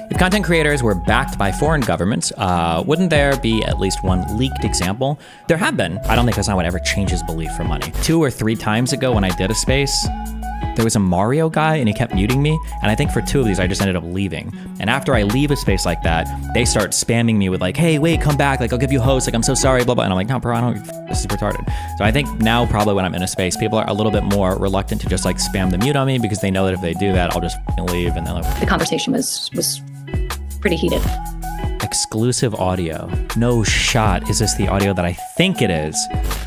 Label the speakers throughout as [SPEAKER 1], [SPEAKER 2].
[SPEAKER 1] If content creators were backed by foreign governments, wouldn't there be at least one leaked example? There have been. I don't think Hassan would ever change his belief for money. 2 or 3 times ago when I did a space, there was a Mario guy and he kept muting me. And I think for 2 of these, I just ended up leaving. And after I leave a space like that, they start spamming me with like, hey, wait, come back. Like, I'll give you a host. Like, I'm so sorry, blah, blah. And I'm like, no, bro, I don't, this is retarded. So I think now probably when I'm in a space, people are a little bit more reluctant to just like spam the mute on me because they know that if they do that, I'll just leave. And they're like,
[SPEAKER 2] the conversation was pretty heated.
[SPEAKER 1] Exclusive audio. No shot. Is this the audio that I think it is?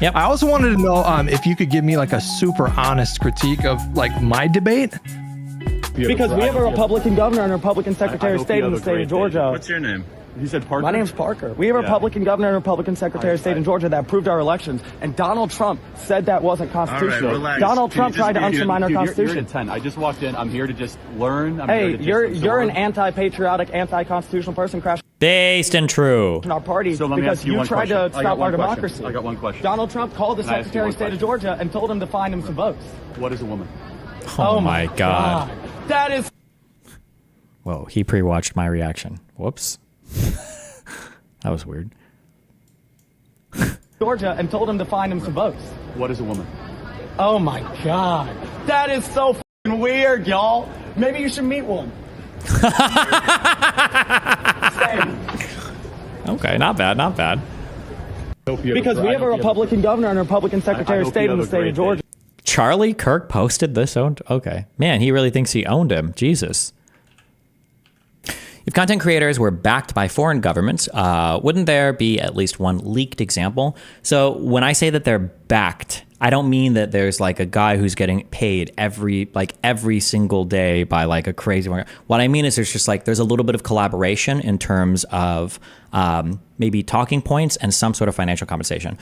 [SPEAKER 1] Yep.
[SPEAKER 3] I also wanted to know if you could give me like a super honest critique of like my debate.
[SPEAKER 4] Because we have a Republican governor and a Republican secretary of state in the state of Georgia.
[SPEAKER 5] What's your name? You said Parker?
[SPEAKER 4] My name's Parker. We have a Republican governor and a Republican secretary of state in Georgia that approved our elections, and Donald Trump said that wasn't constitutional.
[SPEAKER 5] Right,
[SPEAKER 4] Donald Trump tried to undermine our Constitution.
[SPEAKER 5] You're at 10. I just walked in. I'm here to just learn.
[SPEAKER 4] Hey, you're an anti-patriotic, anti-constitutional person crashing
[SPEAKER 1] based and true.
[SPEAKER 4] in our party
[SPEAKER 5] So let me
[SPEAKER 4] because
[SPEAKER 5] ask you
[SPEAKER 4] you
[SPEAKER 5] one
[SPEAKER 4] tried
[SPEAKER 5] question.
[SPEAKER 4] to stop our democracy.
[SPEAKER 5] I got one question.
[SPEAKER 4] Donald Trump called the
[SPEAKER 5] Can I ask you
[SPEAKER 4] secretary
[SPEAKER 5] one
[SPEAKER 4] of state of
[SPEAKER 5] question?
[SPEAKER 4] Georgia and told him to find him some votes.
[SPEAKER 5] What is a woman?
[SPEAKER 1] Oh my God.
[SPEAKER 4] That is...
[SPEAKER 1] Whoa, he pre-watched my reaction. Whoops. That was weird.
[SPEAKER 4] Georgia and told him to find him some votes.
[SPEAKER 5] What is a woman?
[SPEAKER 4] Oh my God. That is so fucking weird, y'all. Maybe you should meet one.
[SPEAKER 1] Okay, not bad, not bad.
[SPEAKER 4] Because we have a Republican governor and a Republican secretary of state in the state of Georgia.
[SPEAKER 1] Charlie Kirk posted this? Okay. Man, he really thinks he owned him. Jesus. If content creators were backed by foreign governments, wouldn't there be at least one leaked example? So when I say that they're backed, I don't mean that there's like a guy who's getting paid every single day by like a crazy one. What I mean is there's a little bit of collaboration in terms of maybe talking points and some sort of financial compensation.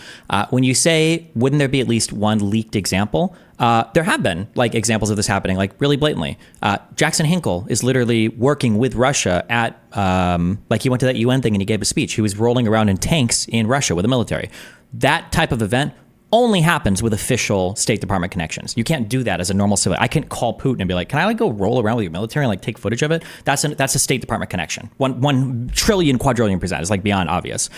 [SPEAKER 1] When you say, wouldn't there be at least one leaked example? There have been like examples of this happening, like really blatantly. Jackson Hinkle is literally working with Russia at, like he went to that UN thing and he gave a speech. He was rolling around in tanks in Russia with the military. That type of event only happens with official State Department connections. You can't do that as a normal civilian. I can't call Putin and be like, can I like go roll around with your military and like take footage of it? That's a State Department connection. 1 trillion, quadrillion percent. It's like beyond obvious.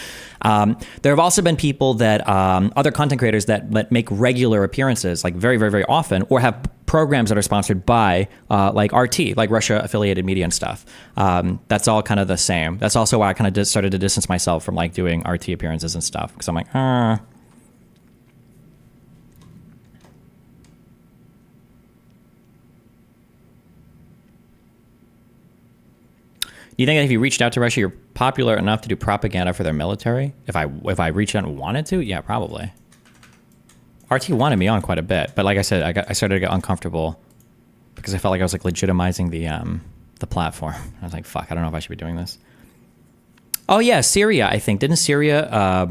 [SPEAKER 1] There have also been people that, other content creators that make regular appearances, like very, very, very often, or have programs that are sponsored by like RT, like Russia affiliated media and stuff. That's all kind of the same. That's also why I kind of started to distance myself from like doing RT appearances and stuff. Because I'm like, Do you think that if you reached out to Russia, you're popular enough to do propaganda for their military? If I reached out and wanted to, yeah, probably. RT wanted me on quite a bit, but like I said, I started to get uncomfortable because I felt like I was like legitimizing the platform. I was like, fuck, I don't know if I should be doing this. Oh yeah, Syria. I think didn't Syria?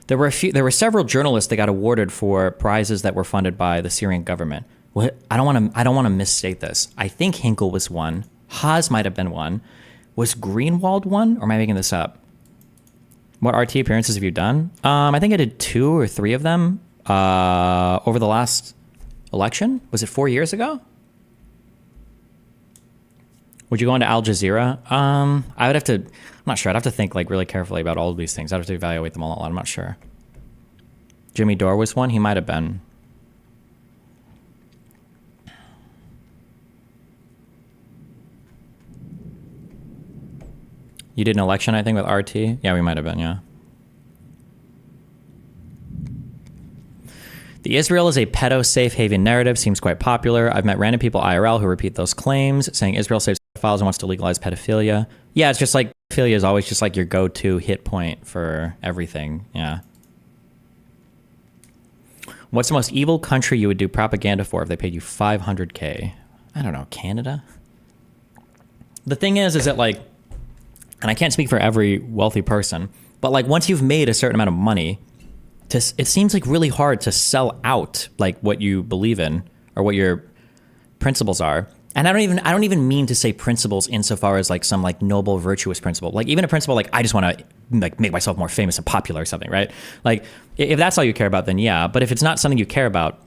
[SPEAKER 1] There were several journalists that got awarded for prizes that were funded by the Syrian government. What? I don't want to misstate this. I think Hinkle was one. Haas might have been one. Was Greenwald one, or am I making this up? What RT appearances have you done? I think I did 2 or 3 of them over the last election. Was it 4 years ago? Would you go into Al Jazeera? I would have to. I'm not sure. I'd have to think like really carefully about all of these things. I'd have to evaluate them all. I'm not sure. Jimmy Dore was one. He might have been. You did an election, I think, with RT? Yeah, we might have been, yeah. The Israel is a pedo-safe haven narrative seems quite popular. I've met random people IRL who repeat those claims, saying Israel saves pedophiles and wants to legalize pedophilia. Yeah, it's just like pedophilia is always just like your go-to hit point for everything, yeah. What's the most evil country you would do propaganda for if they paid you $500K? I don't know, Canada? The thing is that like, and I can't speak for every wealthy person, but like once you've made a certain amount of money, it seems like really hard to sell out like what you believe in or what your principles are. And I don't even mean to say principles insofar as like some like noble, virtuous principle. Like even a principle like I just want to like make myself more famous and popular or something, right? Like if that's all you care about, then yeah. But if it's not something you care about,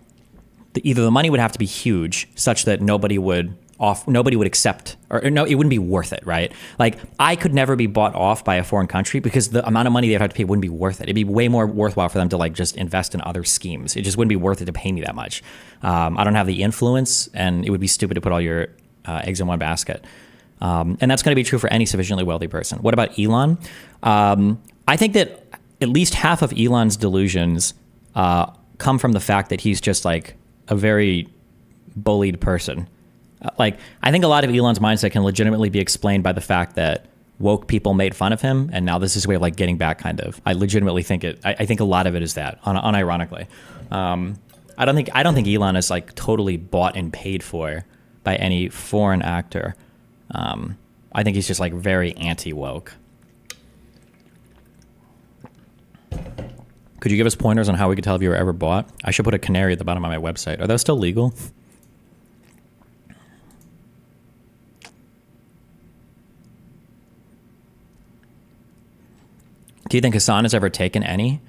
[SPEAKER 1] either the money would have to be huge such that nobody would off. Nobody would accept, or no, it wouldn't be worth it, right? Like I could never be bought off by a foreign country because the amount of money they'd have to pay wouldn't be worth it. It'd be way more worthwhile for them to like just invest in other schemes. It just wouldn't be worth it to pay me that much. I don't have the influence, and it would be stupid to put all your eggs in one basket. And that's going to be true for any sufficiently wealthy person. What about Elon? I think that at least half of Elon's delusions come from the fact that he's just like a very bullied person. Like, I think a lot of Elon's mindset can legitimately be explained by the fact that woke people made fun of him, and now this is his way of like getting back, kind of. I legitimately think it. I think a lot of it is that, unironically. I don't think Elon is like totally bought and paid for by any foreign actor. I think he's just like very anti-woke. Could you give us pointers on how we could tell if you were ever bought? I should put a canary at the bottom of my website. Are those still legal? Do you think Hassan has ever taken any?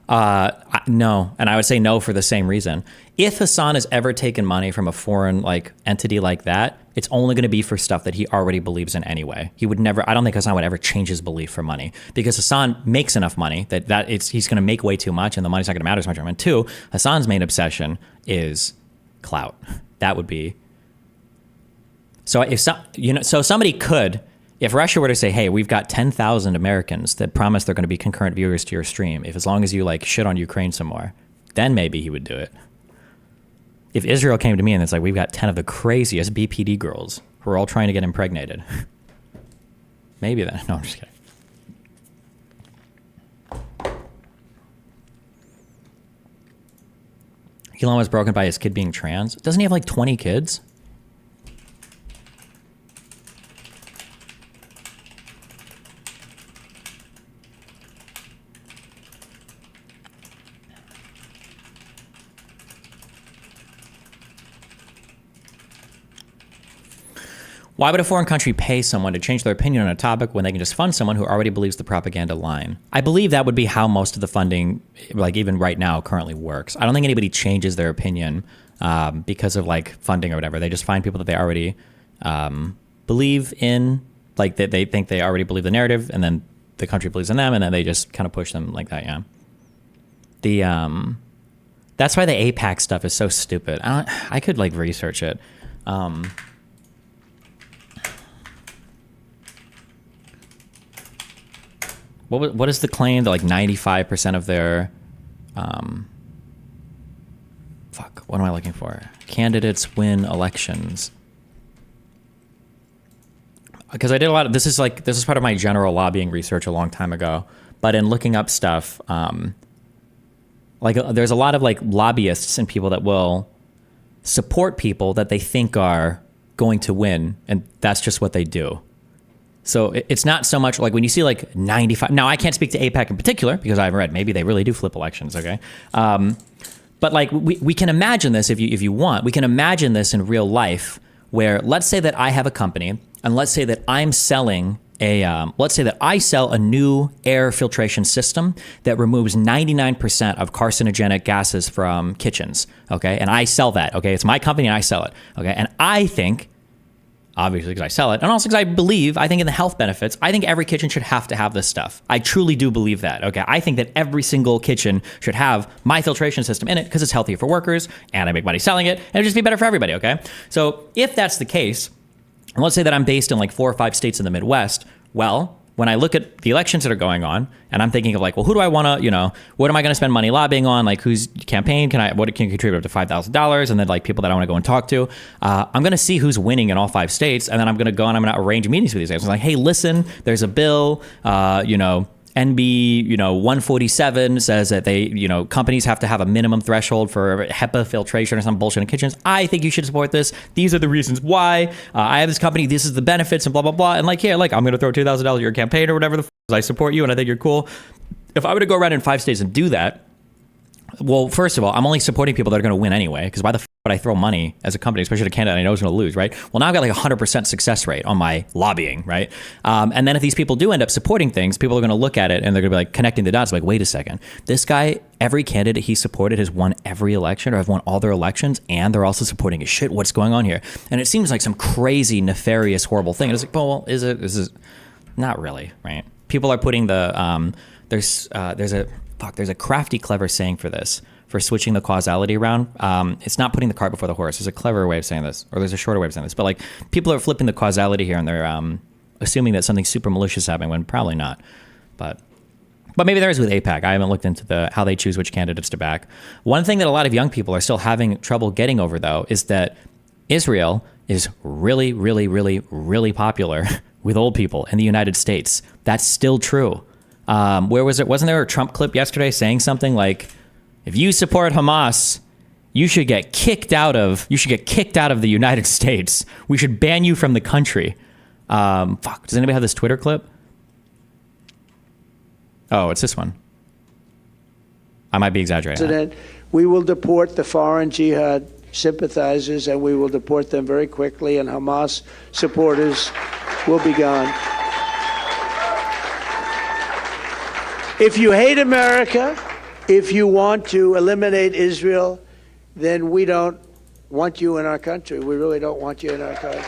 [SPEAKER 1] No, and I would say no for the same reason. If Hassan has ever taken money from a foreign like entity like that, it's only going to be for stuff that he already believes in anyway. He would never. I don't think Hassan would ever change his belief for money because Hassan makes enough money that he's going to make way too much, and the money's not going to matter as much. And two, Hassan's main obsession is clout. That would be. So if somebody could. If Russia were to say, hey, we've got 10,000 Americans that promise they're going to be concurrent viewers to your stream, if as long as you like shit on Ukraine some more, then maybe he would do it. If Israel came to me and it's like, we've got 10 of the craziest BPD girls who are all trying to get impregnated, maybe then. No, I'm just kidding. Elon was broken by his kid being trans. Doesn't he have like 20 kids? Why would a foreign country pay someone to change their opinion on a topic when they can just fund someone who already believes the propaganda line? I believe that would be how most of the funding, like even right now, currently works. I don't think anybody changes their opinion because of like funding or whatever. They just find people that they already believe in, like that they think they already believe the narrative, and then the country believes in them, and then they just kind of push them like that. Yeah. That's why the APAC stuff is so stupid. I could like research it. What is the claim that like 95% of their what am I looking for? Candidates win elections. Because I did a lot of this is part of my general lobbying research a long time ago. But in looking up stuff, there's a lot of like lobbyists and people that will support people that they think are going to win, and that's just what they do. So it's not so much like when you see like 95. Now, I can't speak to APAC in particular because I haven't read. Maybe they really do flip elections, okay? But like we can imagine this if you want. We can imagine this in real life where let's say that I have a company and let's say that I'm selling let's say that I sell a new air filtration system that removes 99% of carcinogenic gases from kitchens, okay? And I sell that, okay? It's my company and I sell it, okay? And I think, obviously because I sell it, and also because I think in the health benefits, I think every kitchen should have to have this stuff. I truly do believe that, okay? I think that every single kitchen should have my filtration system in it because it's healthier for workers, and I make money selling it, and it'd just be better for everybody, okay? So if that's the case, and let's say that I'm based in like 4 or 5 states in the Midwest, well, when I look at the elections that are going on, and I'm thinking of like, well, who do I want to, what am I going to spend money lobbying on? Like, whose campaign what can contribute up to $5,000? And then like people that I want to go and talk to. I'm going to see who's winning in all 5 states, and then I'm going to go and I'm going to arrange meetings with these guys. I'm like, hey, listen, there's a bill, NB 147 says that they companies have to have a minimum threshold for HEPA filtration or some bullshit in kitchens. I think you should support this. These are the reasons why. I have this company. This is the benefits and blah blah blah. And like here, like I'm going to throw $2,000 at your campaign or whatever the I support you and I think you're cool. If I were to go around in 5 states and do that, Well, first of all, I'm only supporting people that are going to win anyway, because why the f would I throw money as a company, especially to a candidate I know is going to lose, right? Well, now I've got like 100% success rate on my lobbying, right? And then if these people do end up supporting things, people are going to look at it and they're going to be like connecting the dots, like, wait a second, this guy, every candidate he supported has won every election or have won all their elections, and they're also supporting his shit. What's going on here? And it seems like some crazy, nefarious, horrible thing. And it's like, well, is it? Is it? Not really, right? People are putting the, there's a crafty, clever saying for this, for switching the causality around. It's not putting the cart before the horse. There's a clever way of saying this, or there's a shorter way of saying this. But like, people are flipping the causality here, and they're assuming that something super malicious is happening when probably not. But maybe there is with AIPAC. I haven't looked into how they choose which candidates to back. One thing that a lot of young people are still having trouble getting over, though, is that Israel is really, really, really, really popular with old people in the United States. That's still true. Where was it? Wasn't there a Trump clip yesterday saying something like, if you support Hamas, you should get kicked out of the United States. We should ban you from the country. Does anybody have this Twitter clip? Oh, it's this one. I might be exaggerating.
[SPEAKER 6] President, we will deport the foreign jihad sympathizers, and we will deport them very quickly, and Hamas supporters will be gone. If you hate America, if you want to eliminate Israel, then we don't want you in our country. We really don't want you in our country.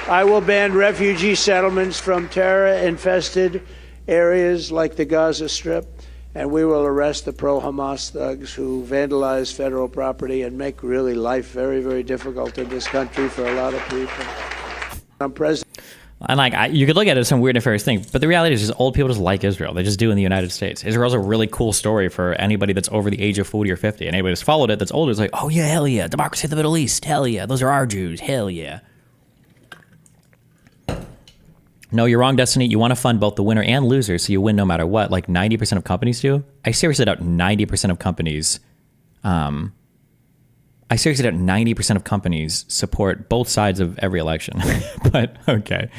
[SPEAKER 6] I will ban refugee settlements from terror-infested areas like the Gaza Strip, and we will arrest the pro-Hamas thugs who vandalize federal property and make really life very, very difficult in this country for a lot of people. I'm president.
[SPEAKER 1] And like, you could look at it as some weird nefarious thing, but the reality is just old people just like Israel. They just do in the United States. Israel's a really cool story for anybody that's over the age of 40 or 50. And anybody that's followed it that's older is like, oh yeah, hell yeah. Democracy in the Middle East. Hell yeah. Those are our Jews. Hell yeah. No, you're wrong, Destiny. You want to fund both the winner and loser, so you win no matter what, like 90% of companies do. I seriously doubt 90% of companies support both sides of every election. But okay.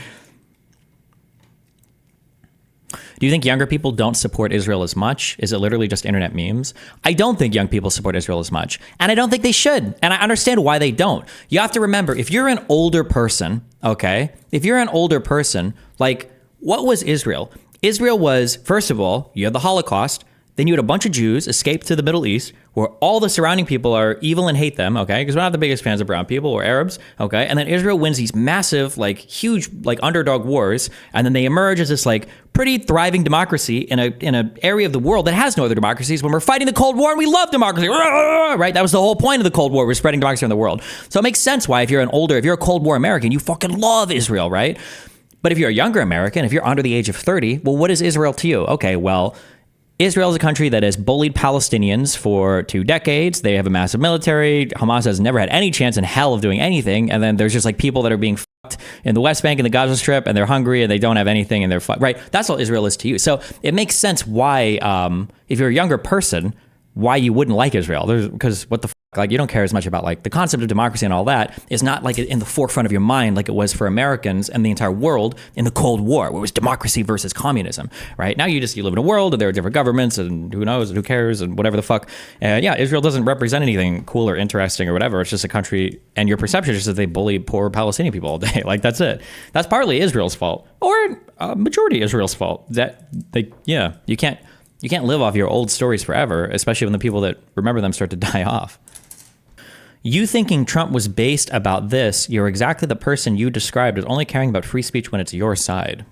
[SPEAKER 1] Do you think younger people don't support Israel as much? Is it literally just internet memes? I don't think young people support Israel as much, and I don't think they should. And I understand why they don't. You have to remember, if you're an older person, okay, like, what was Israel? Israel was, first of all, you had the Holocaust. Then you had a bunch of Jews escape to the Middle East, where all the surrounding people are evil and hate them, okay? Because we're not the biggest fans of brown people or Arabs, okay? And then Israel wins these massive, like, huge, like, underdog wars, and then they emerge as this, like, pretty thriving democracy in a area of the world that has no other democracies when we're fighting the Cold War and we love democracy, right? That was the whole point of the Cold War, was spreading democracy in the world. So it makes sense why if you're a Cold War American, you fucking love Israel, right? But if you're a younger American, if you're under the age of 30, well, what is Israel to you? Okay, well, Israel is a country that has bullied Palestinians for 2 decades. They have a massive military. Hamas has never had any chance in hell of doing anything. And then there's just like people that are being fucked in the West Bank and the Gaza Strip, and they're hungry and they don't have anything and they're right. That's all Israel is to you. So it makes sense why, if you're a younger person, why you wouldn't like Israel. Because what the fuck, like, you don't care as much about like the concept of democracy and all that is not like in the forefront of your mind like it was for Americans and the entire world in the Cold War, where it was democracy versus communism, right? Now you live in a world and there are different governments and who knows and who cares and whatever the fuck. Yeah, Israel doesn't represent anything cool or interesting or whatever. It's just a country, and your perception is just that they bully poor Palestinian people all day. Like, that's it. That's partly Israel's fault, or majority Israel's fault. That you can't live off your old stories forever, especially when the people that remember them start to die off. You thinking Trump was based about this, you're exactly the person you described as only caring about free speech when it's your side.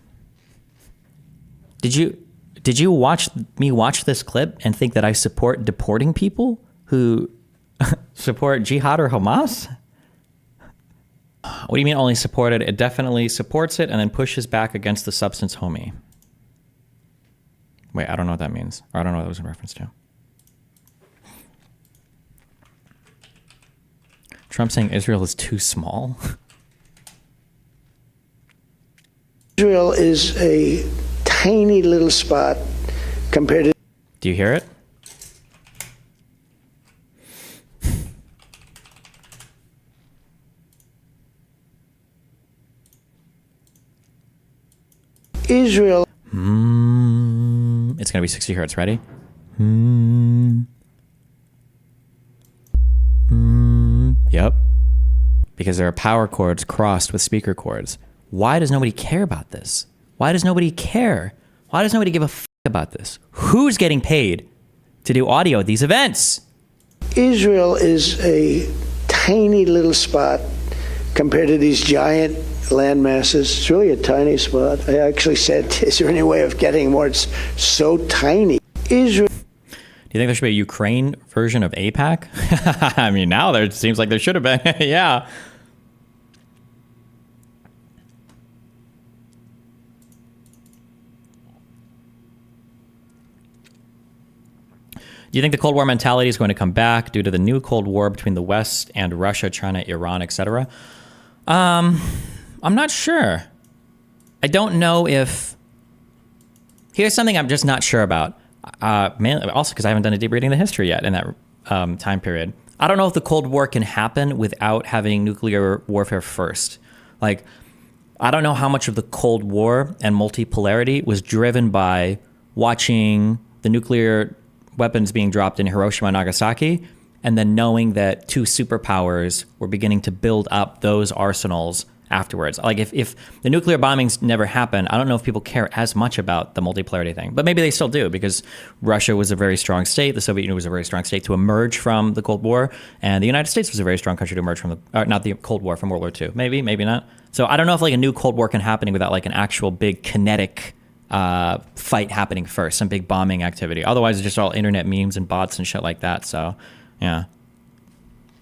[SPEAKER 1] Did you watch this clip and think that I support deporting people who support jihad or Hamas? What do you mean only supported? It definitely supports it and then pushes back against the substance homie. Wait, I don't know what that means. Or I don't know what that was in reference to. Trump saying Israel is too small?
[SPEAKER 6] Israel is a tiny little spot compared to...
[SPEAKER 1] Do you hear it?
[SPEAKER 6] Israel.
[SPEAKER 1] It's going to be 60 hertz. Ready? Yep. Because there are power cords crossed with speaker cords. Why does nobody care about this? Why does nobody care? Why does nobody give a f about this? Who's getting paid to do audio at these events?
[SPEAKER 6] Israel is a tiny little spot compared to these giant land masses. It's really a tiny spot. I actually said, is there any way of getting more? It's so tiny. Israel.
[SPEAKER 1] Do you think there should be a Ukraine version of AIPAC? I mean, now there seems like there should have been. Yeah. Do you think the Cold War mentality is going to come back due to the new Cold War between the West and Russia, China, Iran, etc.? I'm not sure. I don't know if... Here's something I'm just not sure about. Mainly, also because I haven't done a deep reading of the history yet in that time period. I don't know if the Cold War can happen without having nuclear warfare first. Like, I don't know how much of the Cold War and multipolarity was driven by watching the nuclear weapons being dropped in Hiroshima and Nagasaki, and then knowing that two superpowers were beginning to build up those arsenals afterwards. Like if the nuclear bombings never happen, I don't know if people care as much about the multipolarity thing, but maybe they still do, because Russia was a very strong state. The Soviet Union was a very strong state to emerge from the Cold War, and the United States was a very strong country to emerge from not the Cold War, from World War II. Maybe not. So I don't know if like a new Cold War can happen without like an actual big kinetic fight happening first, some big bombing activity. Otherwise, it's just all internet memes and bots and shit like that. So, yeah.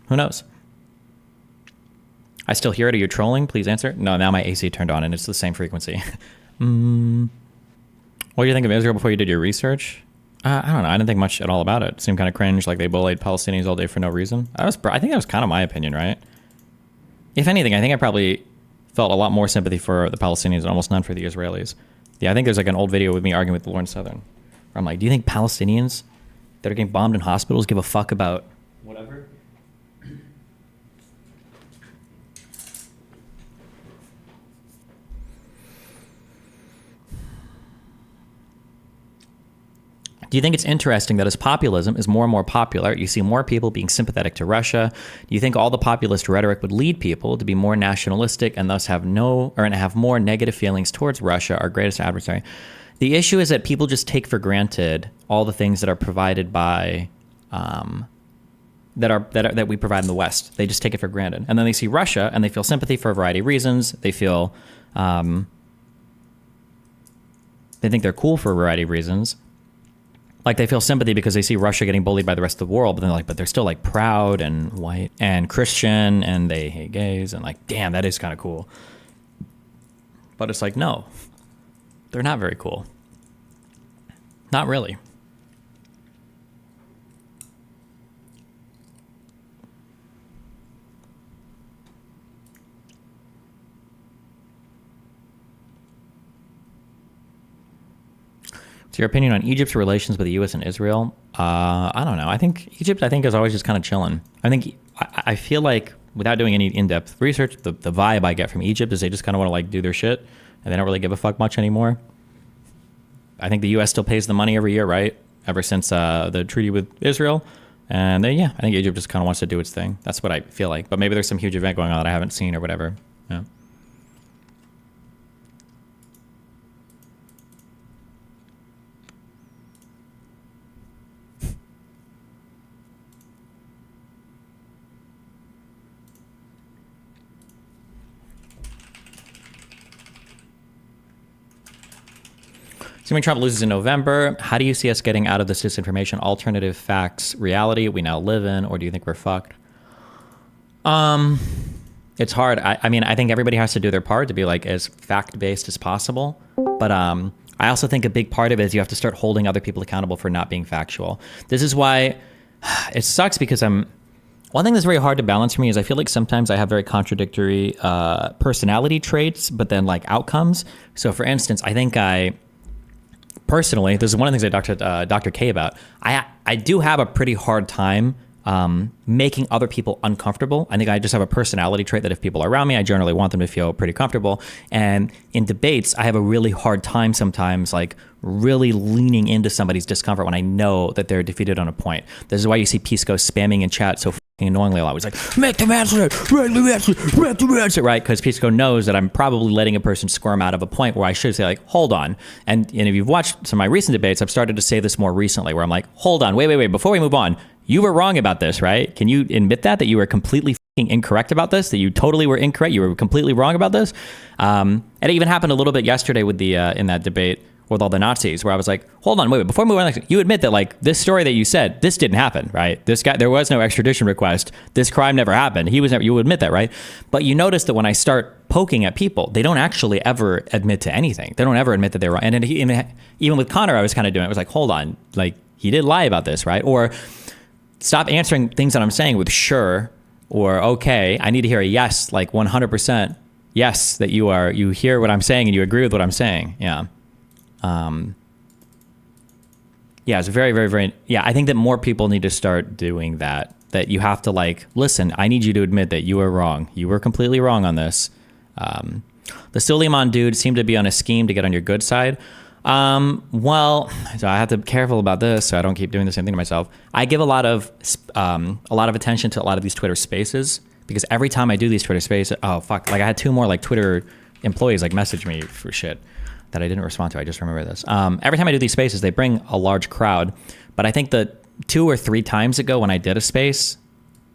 [SPEAKER 1] Who knows? I still hear it. Are you trolling? Please answer. No, now my AC turned on and it's the same frequency. What do you think of Israel before you did your research? I don't know. I didn't think much at all about it. It seemed kind of cringe, like they bullied Palestinians all day for no reason. I think that was kind of my opinion, right? If anything, I think I probably felt a lot more sympathy for the Palestinians and almost none for the Israelis. Yeah, I think there's like an old video with me arguing with Lauren Southern, where I'm like, do you think Palestinians that are getting bombed in hospitals give a fuck about whatever? Do you think it's interesting that as populism is more and more popular, you see more people being sympathetic to Russia? Do you think all the populist rhetoric would lead people to be more nationalistic and thus have more negative feelings towards Russia, our greatest adversary? The issue is that people just take for granted all the things that are provided by that we provide in the West. They just take it for granted, and then they see Russia and they feel sympathy for a variety of reasons. They feel they think they're cool for a variety of reasons. Like they feel sympathy because they see Russia getting bullied by the rest of the world, but then but they're still like proud and white and Christian and they hate gays and like, damn, that is kind of cool. But it's like, no, they're not very cool. Not really. Your opinion on Egypt's relations with the U.S. and Israel? I don't know. I think Egypt, is always just kind of chilling. I feel like without doing any in-depth research, the vibe I get from Egypt is they just kind of want to like do their shit and they don't really give a fuck much anymore. I think the U.S. still pays the money every year, right? Ever since the treaty with Israel. And I think Egypt just kind of wants to do its thing. That's what I feel like. But maybe there's some huge event going on that I haven't seen or whatever. Yeah. Assuming Trump loses in November, how do you see us getting out of this disinformation, alternative facts, reality we now live in, or do you think we're fucked? It's hard. I think everybody has to do their part to be like as fact-based as possible. But I also think a big part of it is you have to start holding other people accountable for not being factual. This is why it sucks because one thing that's very hard to balance for me is I feel like sometimes I have very contradictory personality traits, but then like outcomes. So for instance, I think personally, this is one of the things I talked to Dr. K about. I do have a pretty hard time making other people uncomfortable. I think I just have a personality trait that if people are around me, I generally want them to feel pretty comfortable. And in debates, I have a really hard time sometimes, like really leaning into somebody's discomfort when I know that they're defeated on a point. This is why you see Pisco spamming in chat so annoyingly a lot. He's like, make them answer it, make them answer, right? Because Pisco knows that I'm probably letting a person squirm out of a point where I should say, like, hold on. And if you've watched some of my recent debates, I've started to say this more recently, where I'm like, hold on, wait, before we move on, you were wrong about this, right? Can you admit that you were completely incorrect about this, that you totally were incorrect, you were completely wrong about this? And it even happened a little bit yesterday with the in that debate with all the Nazis, where I was like, hold on, wait, before we move on, you admit that like this story that you said, this didn't happen, right? This guy, there was no extradition request. This crime never happened. He was never, you admit that, right? But you notice that when I start poking at people, they don't actually ever admit to anything. They don't ever admit that they were wrong. And then even with Connor, I was kind of doing it. I was like, hold on, like he did lie about this, right? Or stop answering things that I'm saying with sure or okay. I need to hear a yes, like 100% yes, that you hear what I'm saying and you agree with what I'm saying. Yeah. Yeah, it's very, very, very, yeah, I think that more people need to start doing that, that you have to like, listen, I need you to admit that you were wrong. You were completely wrong on this. The Suleiman dude seemed to be on a scheme to get on your good side. Well, so I have to be careful about this so I don't keep doing the same thing to myself. I give a lot of attention to a lot of these Twitter spaces, because every time I do these Twitter spaces, oh fuck, like I had 2 more like Twitter employees like message me for shit that I didn't respond to. I just remember this. Every time I do these spaces, they bring a large crowd. But I think that 2 or 3 times ago when I did a space,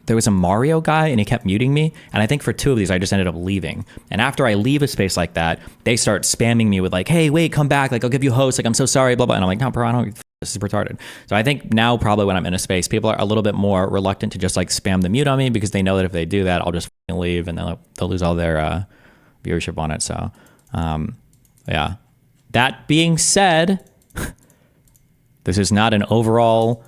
[SPEAKER 1] there was a Mario guy and he kept muting me. And I think for 2 of these, I just ended up leaving. And after I leave a space like that, they start spamming me with like, hey, wait, come back. Like, I'll give you a host. Like, I'm so sorry, blah, blah. And I'm like, no, bro, I don't, this is retarded. So I think now probably when I'm in a space, people are a little bit more reluctant to just like spam the mute on me, because they know that if they do that, I'll just leave and they'll lose all their viewership on it. So yeah. That being said, this is not an overall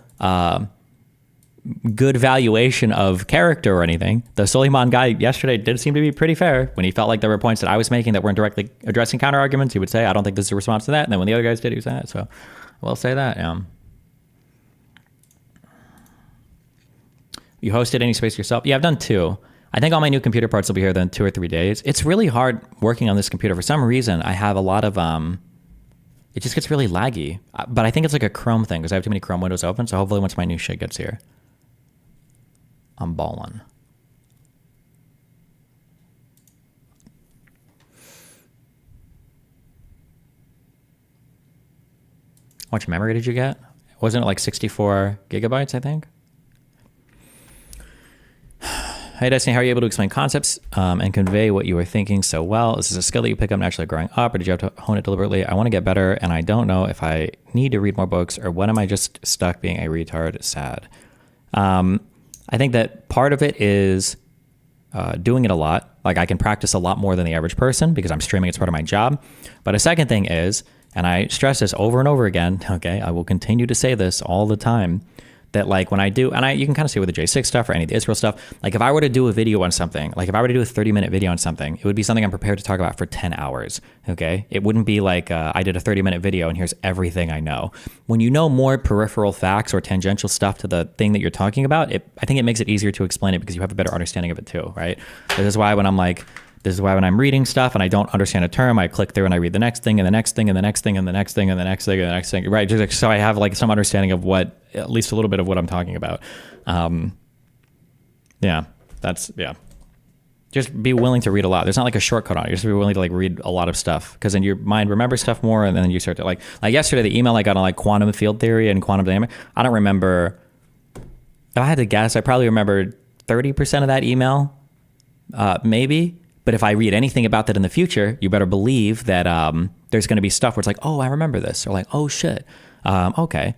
[SPEAKER 1] good valuation of character or anything. The Suleiman guy yesterday did seem to be pretty fair. When he felt like there were points that I was making that weren't directly addressing counter arguments, he would say, I don't think this is a response to that. And then when the other guys did, he was that. So I will say that. Yeah. You hosted any space yourself? Yeah, I've done 2. I think all my new computer parts will be here in 2 or 3 days. It's really hard working on this computer. For some reason, I have a lot of, it just gets really laggy. But I think it's like a Chrome thing, because I have too many Chrome windows open. So hopefully once my new shit gets here, I'm ballin'. How much memory did you get? Wasn't it like 64 gigabytes, I think? Hey Destiny, how are you able to explain concepts and convey what you were thinking so well? Is this a skill that you pick up naturally growing up, or did you have to hone it deliberately? I want to get better, and I don't know if I need to read more books, or when am I just stuck being a retard sad? I think that part of it is doing it a lot. Like I can practice a lot more than the average person because I'm streaming. It's part of my job. But a second thing is, and I stress this over and over again, okay, I will continue to say this all the time, that like when I do, and you can kind of see with the J6 stuff or any of the Israel stuff, like if I were to do a video on something, like if I were to do a 30-minute video on something, it would be something I'm prepared to talk about for 10 hours, okay? It wouldn't be like I did a 30-minute video and here's everything I know. When you know more peripheral facts or tangential stuff to the thing that you're talking about, I think it makes it easier to explain it because you have a better understanding of it too, right? This is why when I'm reading stuff and I don't understand a term, I click through and I read the next thing and the next thing and the next thing and the next thing and the next thing and the next thing, right? Just like, so I have like some understanding of what, at least a little bit of what I'm talking about. Yeah. Just be willing to read a lot. There's not like a shortcut on it. You just be willing to like read a lot of stuff, because then your mind remembers stuff more, and then you start to like yesterday, the email I got on like quantum field theory and quantum dynamics. I don't remember. If I had to guess, I probably remembered 30% of that email, maybe. But if I read anything about that in the future, you better believe that there's going to be stuff where it's like, oh, I remember this, or like, oh shit, okay.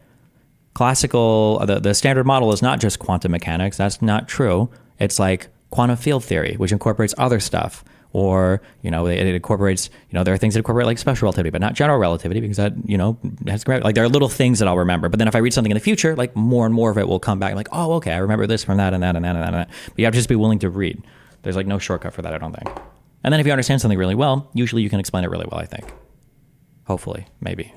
[SPEAKER 1] Classical, the standard model is not just quantum mechanics. That's not true. It's like quantum field theory, which incorporates other stuff. Or, it incorporates, there are things that incorporate like special relativity, but not general relativity, because that, has, like there are little things that I'll remember. But then if I read something in the future, like more and more of it will come back. Like, oh, okay, I remember this from that and that and that and that and that. But you have to just be willing to read. There's like no shortcut for that, I don't think. And then if you understand something really well, usually you can explain it really well, I think. Hopefully, maybe.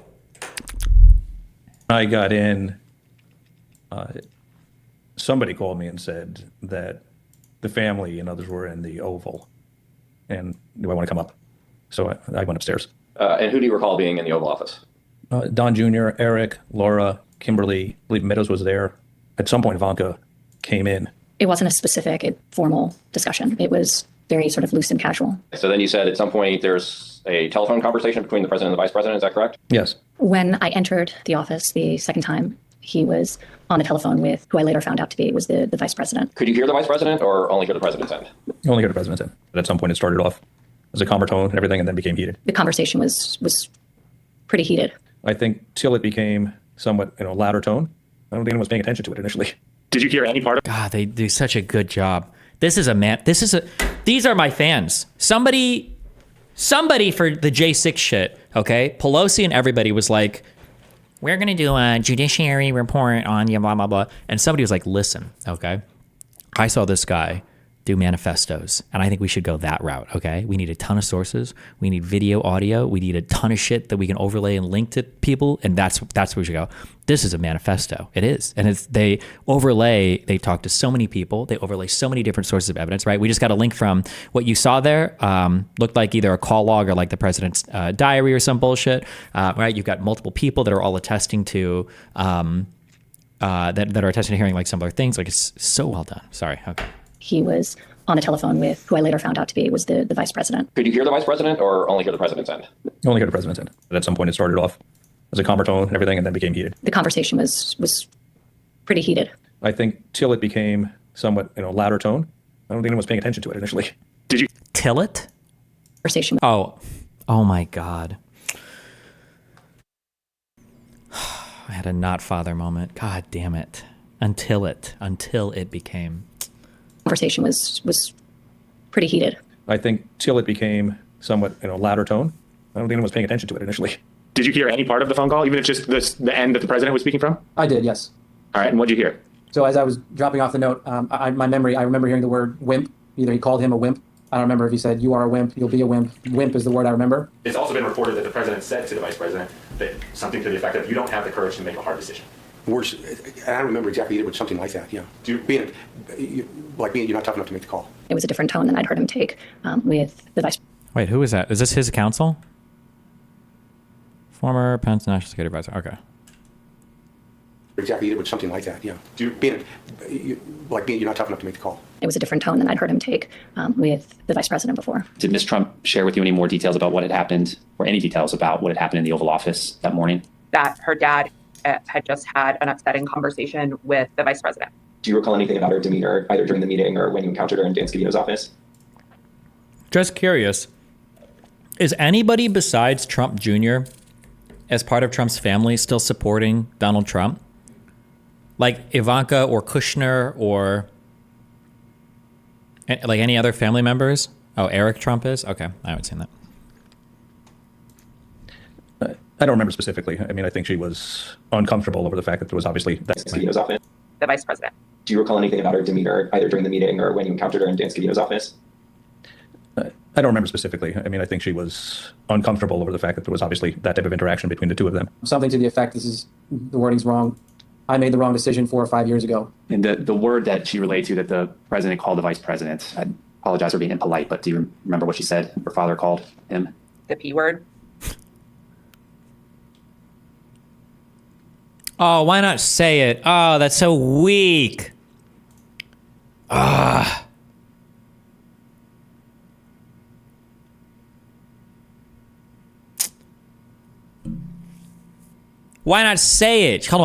[SPEAKER 7] I got in, somebody called me and said that the family and others were in the Oval, and do I want to come up? So I went upstairs.
[SPEAKER 8] And who do you recall being in the Oval Office?
[SPEAKER 7] Don Jr., Eric, Laura, Kimberly, I believe Meadows was there. At some point, Ivanka came in.
[SPEAKER 2] It wasn't a specific formal discussion. It was very sort of loose and casual.
[SPEAKER 8] So then you said at some point there's a telephone conversation between the president and the vice president. Is that correct?
[SPEAKER 7] Yes.
[SPEAKER 2] When I entered the office the second time, he was on the telephone with who I later found out to be was the vice president.
[SPEAKER 8] Could you hear the vice president or only hear the president's end?
[SPEAKER 7] Only heard the president's end. But at some point, it started off as a calmer tone and everything, and then became heated.
[SPEAKER 2] The conversation was pretty heated.
[SPEAKER 7] I think till it became somewhat, louder tone. I don't think anyone was paying attention to it initially.
[SPEAKER 9] Did you hear any part of?
[SPEAKER 1] God, they do such a good job. These are my fans. Somebody for the J6 shit, okay? Pelosi and everybody was like, we're going to do a judiciary report on you, blah, blah, blah. And somebody was like, listen, okay? I saw this guy do manifestos, and I think we should go that route, okay? We need a ton of sources. We need video, audio. We need a ton of shit that we can overlay and link to people, and that's where we should go. This is a manifesto. It is. And they talk to so many people. They overlay so many different sources of evidence, right? We just got a link from what you saw there, looked like either a call log or like the president's diary or some bullshit, right? You've got multiple people that are all attesting to, that are attesting to hearing like similar things. Like, it's so well done. Sorry, okay.
[SPEAKER 2] He was on a telephone with who I later found out to be was the vice president.
[SPEAKER 8] Could you hear the vice president or only hear the president's end?
[SPEAKER 7] Only heard the president's end. But at some point, it started off as a calmer tone and everything, and then became heated.
[SPEAKER 2] The conversation was pretty heated.
[SPEAKER 7] I think till it became somewhat, louder tone. I don't think anyone was paying attention to it initially.
[SPEAKER 9] Did you?
[SPEAKER 1] Till it?
[SPEAKER 2] Conversation.
[SPEAKER 1] Oh my God. I had a not father moment. God damn it. Until it became.
[SPEAKER 2] Conversation was pretty heated.
[SPEAKER 7] I think till it became somewhat, louder tone. I don't think anyone was paying attention to it initially.
[SPEAKER 9] Did you hear any part of the phone call, even if just the end that the president was speaking from?
[SPEAKER 10] I did, yes.
[SPEAKER 9] All right, and what'd you hear?
[SPEAKER 10] So as I was dropping off the note, I remember hearing the word wimp. Either he called him a wimp. I don't remember if he said, you are a wimp, you'll be a wimp. Wimp is the word I remember.
[SPEAKER 9] It's also been reported that the president said to the vice president that something to the effect of, you don't have the courage to make a hard decision.
[SPEAKER 11] Words, I don't remember exactly either, but something like that, yeah. You're not tough enough to make the call.
[SPEAKER 2] It was a different tone than I'd heard him take with the vice.
[SPEAKER 1] Wait, who is that? Is this his counsel? Former Pence National Security Advisor. Okay.
[SPEAKER 11] Exactly either, but something like that, yeah. You're not tough enough to make the call.
[SPEAKER 2] It was a different tone than I'd heard him take with the vice president before.
[SPEAKER 12] Did Ms. Trump share with you any more details about what had happened, or any details about what had happened in the Oval Office that morning?
[SPEAKER 13] That her dad had just had an upsetting conversation with the vice president.
[SPEAKER 8] Do you recall anything about her demeanor, either during the meeting or when you encountered her in Dan Scavino's office?
[SPEAKER 1] Just curious. Is anybody besides Trump Jr., as part of Trump's family, still supporting Donald Trump? Like Ivanka or Kushner or like any other family members? Oh, Eric Trump is? Okay, I haven't seen that.
[SPEAKER 7] I don't remember specifically. I mean, I think she was uncomfortable over the fact that there was obviously that.
[SPEAKER 8] Scavino's office.
[SPEAKER 13] The vice president.
[SPEAKER 8] Do you recall anything about her demeanor, either during the meeting or when you encountered her in Dan Scavino's office?
[SPEAKER 7] I don't remember specifically. I mean, I think she was uncomfortable over the fact that there was obviously that type of interaction between the two of them.
[SPEAKER 10] Something to the effect, the wording's wrong. I made the wrong decision 4 or 5 years ago.
[SPEAKER 12] And the word that she relayed to that the president called the vice president, I apologize for being impolite, but do you remember what she said her father called him?
[SPEAKER 13] The P word.
[SPEAKER 1] Oh, why not say it? Oh, that's so weak. Ah. Why not say it? Call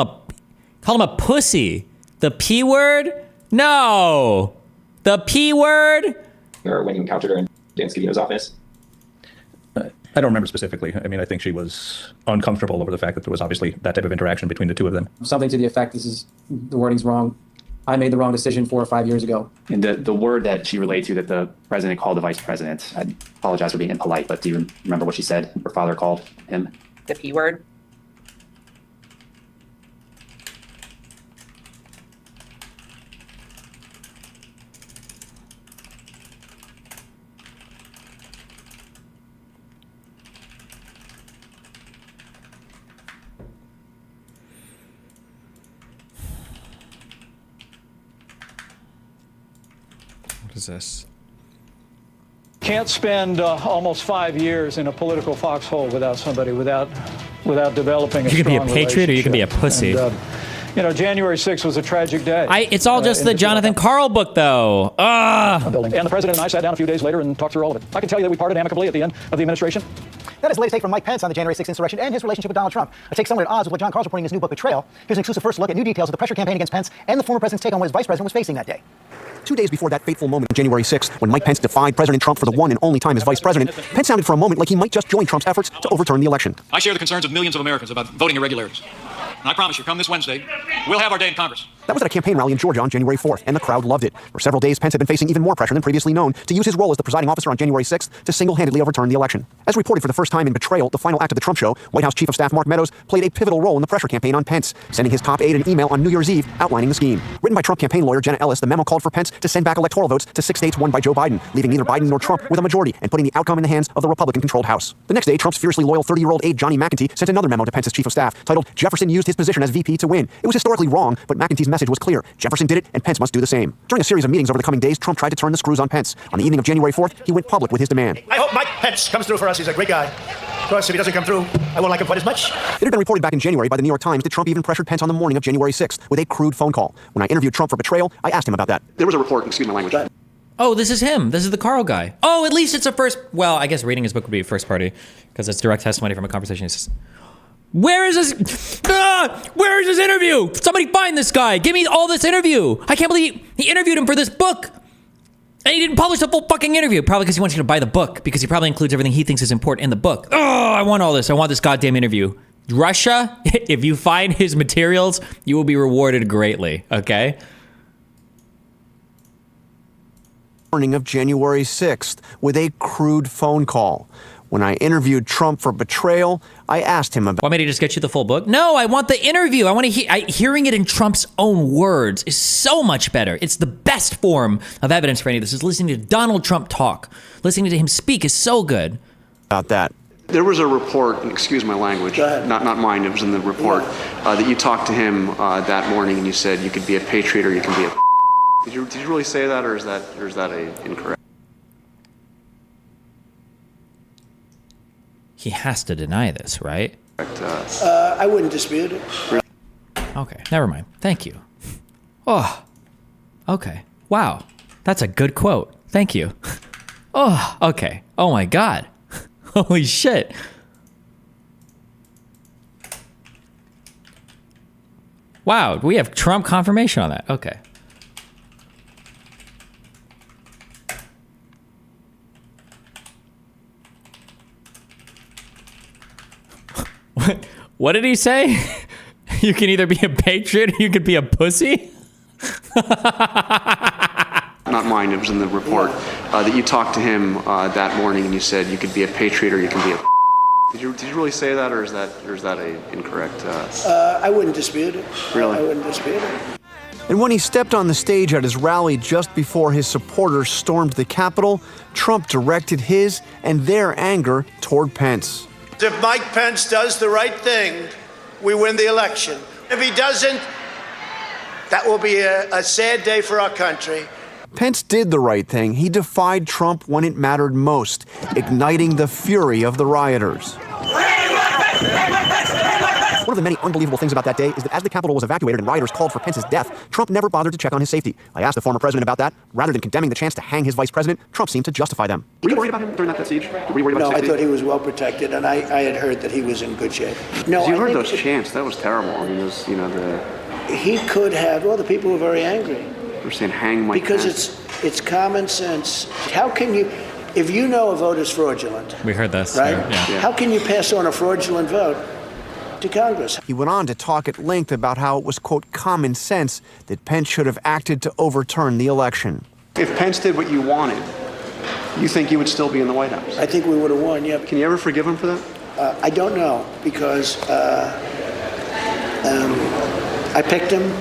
[SPEAKER 1] him a pussy. The P word? No. The P word?
[SPEAKER 8] Or when you encountered her in Dan Scavino's office?
[SPEAKER 7] I don't remember specifically. I mean, I think she was uncomfortable over the fact that there was obviously that type of interaction between the two of them.
[SPEAKER 10] Something to the effect, the wording's wrong. I made the wrong decision 4 or 5 years ago.
[SPEAKER 12] And the word that she relayed to that the president called the vice president, I apologize for being impolite, but do you remember what she said her father called him?
[SPEAKER 13] The P word.
[SPEAKER 1] What is this?
[SPEAKER 14] Can't spend almost 5 years in a political foxhole without somebody, without developing a
[SPEAKER 1] You can be a
[SPEAKER 14] strong
[SPEAKER 1] patriot or you can be a
[SPEAKER 14] relationship.
[SPEAKER 1] pussy.
[SPEAKER 14] And, January 6th was a tragic day.
[SPEAKER 1] It's all just
[SPEAKER 14] in
[SPEAKER 1] the Jonathan Karl book, though.
[SPEAKER 14] building. And the president and I sat down a few days later and talked through all of it. I can tell you that we parted amicably at the end of the administration.
[SPEAKER 15] That is the latest take from Mike Pence on the January 6th insurrection and his relationship with Donald Trump. A take somewhat at odds with what John Carl's reporting in his new book, Betrayal. Here's an exclusive first look at new details of the pressure campaign against Pence and the former president's take on what his vice president was facing that day.
[SPEAKER 11] 2 days before that fateful moment on January 6th, when Mike Pence defied President Trump for the one and only time as vice president, Pence sounded for a moment like he might just join Trump's efforts to overturn the election.
[SPEAKER 16] I share the concerns of millions of Americans about voting irregularities. And I promise you, come this Wednesday, we'll have our day in Congress.
[SPEAKER 11] That was at a campaign rally in Georgia on January 4th, and the crowd loved it. For several days, Pence had been facing even more pressure than previously known to use his role as the presiding officer on January 6th to single-handedly overturn the election. As reported for the first time in Betrayal, the final act of the Trump show, White House Chief of Staff Mark Meadows played a pivotal role in the pressure campaign on Pence, sending his top aide an email on New Year's Eve outlining the scheme. Written by Trump campaign lawyer Jenna Ellis, the memo called for Pence to send back electoral votes to 6 states won by Joe Biden, leaving neither Biden nor Trump with a majority and putting the outcome in the hands of the Republican-controlled House. The next day, Trump's fiercely loyal 30-year-old aide Johnny McEntee sent another memo to Pence's chief of staff titled "Jefferson used his position as VP to win." It was historically wrong, but McEntee's message was clear. Jefferson did it, and Pence must do the same. During a series of meetings over the coming days, Trump tried to turn the screws on Pence. On the evening of January 4th, he went public with his demand.
[SPEAKER 17] I hope Mike Pence comes through for us. He's a great guy. Of course, if he doesn't come through, I won't like him quite as much.
[SPEAKER 11] It had been reported back in January by the New York Times that Trump even pressured Pence on the morning of January 6th with a crude phone call. When I interviewed Trump for Betrayal, I asked him about that. There was a report, excuse my language.
[SPEAKER 1] Oh, this is him. This is the Carl guy. Oh, at least it's a first. Well, I guess reading his book would be first party because it's direct testimony from a conversation. He says, where is this? Where is this interview? Somebody find this guy. Give me all this interview. I can't believe he interviewed him for this book. And he didn't publish the full fucking interview. Probably because he wants you to buy the book because he probably includes everything he thinks is important in the book. Oh, I want all this. I want this goddamn interview. Russia, if you find his materials, you will be rewarded greatly. Okay?
[SPEAKER 11] Morning of January 6th with a crude phone call. When I interviewed Trump for Betrayal, I asked him about...
[SPEAKER 1] Want me to just get you the full book? No, I want the interview. I want to hearing it in Trump's own words is so much better. It's the best form of evidence for any of this is listening to Donald Trump talk. Listening to him speak is so good.
[SPEAKER 11] About that. There was a report, and excuse my language, not mine, it was in the report, that you talked to him that morning and you said you could be a patriot or you can be a... Did you really say that, or is that incorrect?
[SPEAKER 1] He has to deny this, right?
[SPEAKER 6] I wouldn't dispute it.
[SPEAKER 1] Okay, never mind. Thank you. Oh, okay. Wow, that's a good quote. Thank you. Oh, okay. Oh my God. Holy shit. Wow, we have Trump confirmation on that. Okay. What did he say? You can either be a patriot or you could be a pussy?
[SPEAKER 11] Not mine, it was in the report, that you talked to him that morning and you said you could be a patriot or you can be a... Did you really say that, or is that incorrect?
[SPEAKER 6] I wouldn't dispute it.
[SPEAKER 11] Really?
[SPEAKER 6] I wouldn't dispute it.
[SPEAKER 11] And when he stepped on the stage at his rally just before his supporters stormed the Capitol, Trump directed his and their anger toward Pence.
[SPEAKER 6] If Mike Pence does the right thing, we win the election. If he doesn't, that will be a sad day for our country.
[SPEAKER 11] Pence did the right thing. He defied Trump when it mattered most, igniting the fury of the rioters. One of the many unbelievable things about that day is that as the Capitol was evacuated and rioters called for Pence's death, Trump never bothered to check on his safety. I asked the former president about that. Rather than condemning the chance to hang his vice president, Trump seemed to justify them. Were you worried about him during that siege? Were you worried about
[SPEAKER 6] his safety? No, I thought he was well protected, and I had heard that he was in good shape. No,
[SPEAKER 11] you heard those chants. That was terrible. I mean, those,
[SPEAKER 6] he could have. Well, the people were very angry.
[SPEAKER 11] They were saying, "Hang Mike Pence."
[SPEAKER 6] Because it's common sense. How can you, if you know a vote is fraudulent?
[SPEAKER 1] We heard this,
[SPEAKER 6] right?
[SPEAKER 1] Yeah.
[SPEAKER 6] How can you pass on a fraudulent vote to Congress?
[SPEAKER 11] He went on to talk at length about how it was, quote, common sense that Pence should have acted to overturn the election. If Pence did what you wanted, you think you would still be in the White House?
[SPEAKER 6] I think we would have won, yeah.
[SPEAKER 11] Can you ever forgive him for that?
[SPEAKER 6] I don't know, because I picked him,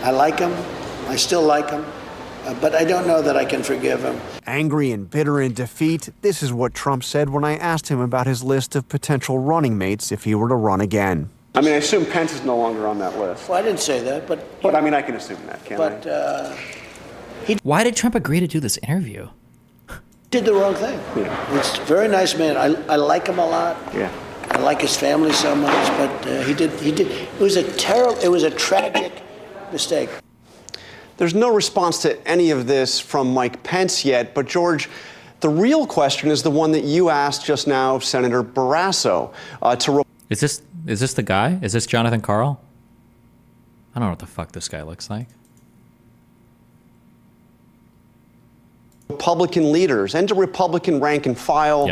[SPEAKER 6] I like him, I still like him, but I don't know that I can forgive him.
[SPEAKER 11] Angry and bitter in defeat, this is what Trump said when I asked him about his list of potential running mates if he were to run again. I mean, I assume Pence is no longer on that list.
[SPEAKER 6] Well, I didn't say that, but...
[SPEAKER 11] But I mean, I can assume that, can't I?
[SPEAKER 6] But
[SPEAKER 1] Why did Trump agree to do this interview?
[SPEAKER 6] Did the wrong thing. He's a very nice man. I like him a lot.
[SPEAKER 12] Yeah.
[SPEAKER 6] I like his family so much, but he did. It was a tragic mistake.
[SPEAKER 11] There's no response to any of this from Mike Pence yet, but George, the real question is the one that you asked just now of Senator Barrasso.
[SPEAKER 1] Is this the guy? Is this Jonathan Karl? I don't know what the fuck this guy looks like.
[SPEAKER 11] Republican leaders and to Republican rank and file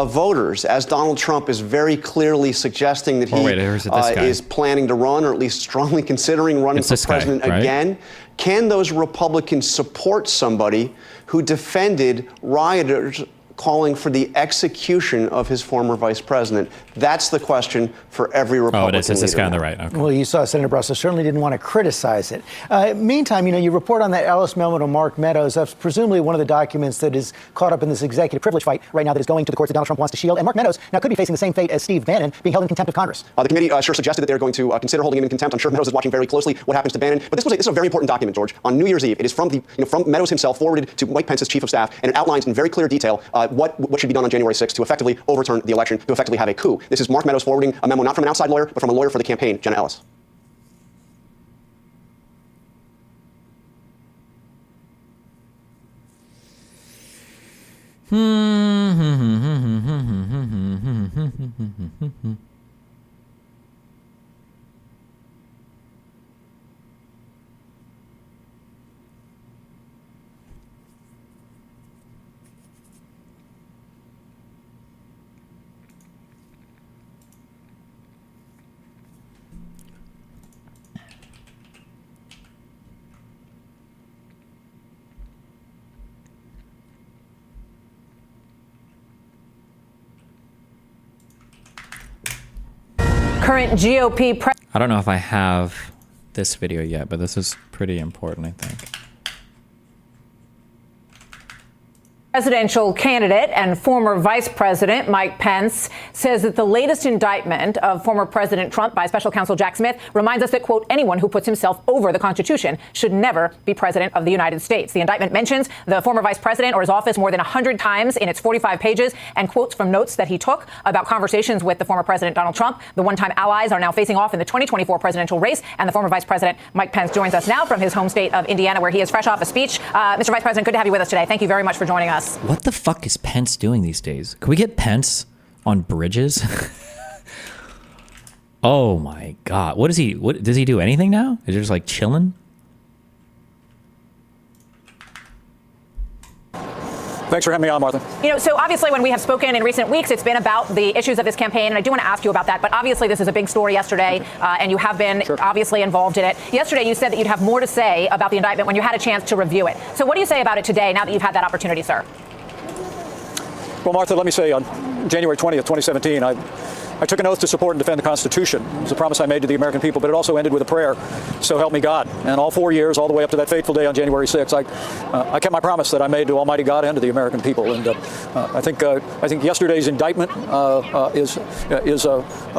[SPEAKER 11] voters, as Donald Trump is very clearly suggesting that he is planning to run, or at least strongly considering running for president again. Can those Republicans support somebody who defended rioters calling for the execution of his former vice president? That's the question for every Republican
[SPEAKER 1] leader. It's this guy on the right.
[SPEAKER 15] Okay. Well, you saw Senator Barrasso certainly didn't want to criticize it. Meantime, you report on that Alice memo to Mark Meadows. That's presumably one of the documents that is caught up in this executive privilege fight right now that is going to the courts that Donald Trump wants to shield. And Mark Meadows now could be facing the same fate as Steve Bannon, being held in contempt of Congress.
[SPEAKER 11] The committee sure suggested that they're going to consider holding him in contempt. I'm sure Meadows is watching very closely what happens to Bannon. But this is a very important document, George. On New Year's Eve, it is from Meadows himself, forwarded to Mike Pence's chief of staff, and it outlines in very clear detail what should be done on January 6th to effectively overturn the election, to effectively have a coup. This is Mark Meadows forwarding a memo not from an outside lawyer, but from a lawyer for the campaign, Jenna Ellis.
[SPEAKER 18] Current GOP
[SPEAKER 1] I don't know if I have this video yet, but this is pretty important, I think.
[SPEAKER 18] Presidential candidate and former Vice President Mike Pence says that the latest indictment of former President Trump by Special Counsel Jack Smith reminds us that, quote, anyone who puts himself over the Constitution should never be president of the United States. The indictment mentions the former vice president or his office more than 100 times in its 45 pages and quotes from notes that he took about conversations with the former President Donald Trump. The one-time allies are now facing off in the 2024 presidential race, and the former Vice President Mike Pence joins us now from his home state of Indiana, where he is fresh off a speech. Mr. Vice President, good to have you with us today. Thank you very much for joining us.
[SPEAKER 1] What the fuck is Pence doing these days? Can we get Pence on bridges? Oh my God. What does he do anything now? Is he just like chilling?
[SPEAKER 16] Thanks for having me on, Martha.
[SPEAKER 18] So obviously when we have spoken in recent weeks, it's been about the issues of this campaign, and I do want to ask you about that. But obviously this is a big story yesterday, and you have been obviously involved in it. Yesterday you said that you'd have more to say about the indictment when you had a chance to review it. So what do you say about it today, now that you've had that opportunity, sir?
[SPEAKER 16] Well, Martha, let me say on January 20th, 2017, I took an oath to support and defend the Constitution. It was a promise I made to the American people, but it also ended with a prayer, so help me God. And all 4 years, all the way up to that fateful day on January 6th, I kept my promise that I made to Almighty God and to the American people. And I think yesterday's indictment